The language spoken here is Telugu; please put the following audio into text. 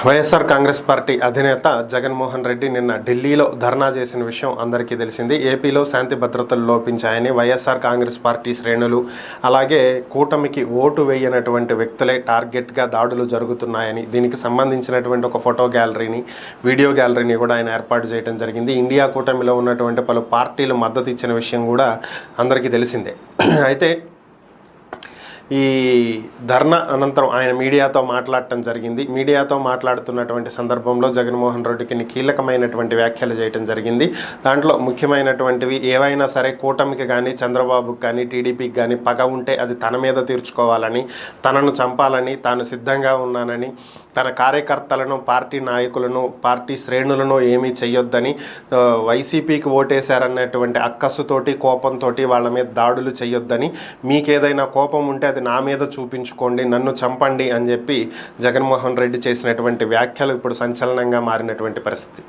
వైఎస్ఆర్ కాంగ్రెస్ పార్టీ అధినేత జగన్మోహన్ రెడ్డి నిన్న ఢిల్లీలో ధర్నా చేసిన విషయం అందరికీ తెలిసింది. ఏపీలో శాంతి భద్రతలు లోపించాయని వైఎస్ఆర్ కాంగ్రెస్ పార్టీ శ్రేణులు అలాగే కూటమికి ఓటు వేయనటువంటి వ్యక్తులే టార్గెట్గా దాడులు జరుగుతున్నాయని, దీనికి సంబంధించినటువంటి ఒక ఫోటో గ్యాలరీని, వీడియో గ్యాలరీని కూడా ఆయన ఏర్పాటు చేయడం జరిగింది. ఇండియా కూటమిలో ఉన్నటువంటి పలు పార్టీలు మద్దతు ఇచ్చిన విషయం కూడా అందరికీ తెలిసిందే. అయితే ఈ ధర్నా అనంతరం ఆయన మీడియాతో మాట్లాడటం జరిగింది. మీడియాతో మాట్లాడుతున్నటువంటి సందర్భంలో జగన్మోహన్ రెడ్డికి కీలకమైనటువంటి వ్యాఖ్యలు చేయడం జరిగింది. దాంట్లో ముఖ్యమైనటువంటివి ఏవైనా సరే కూటమికి కానీ, చంద్రబాబుకి కానీ, టీడీపీకి కానీ పగ ఉంటే అది తన మీద తీర్చుకోవాలని, తనను చంపాలని తాను సిద్ధంగా ఉన్నానని, తన కార్యకర్తలను, పార్టీ నాయకులను, పార్టీ శ్రేణులను ఏమీ చెయ్యొద్దని, వైసీపీకి ఓటేశారన్నటువంటి అక్కసుతోటి, కోపంతో వాళ్ళ మీద దాడులు చేయొద్దని, మీకేదైనా కోపం ఉంటే అది నా మీద చూపించుకోండి, నన్ను చంపండి అని చెప్పి జగన్మోహన్ రెడ్డి చేసినటువంటి వ్యాఖ్యలు ఇప్పుడు సంచలనంగా మారినటువంటి పరిస్థితి.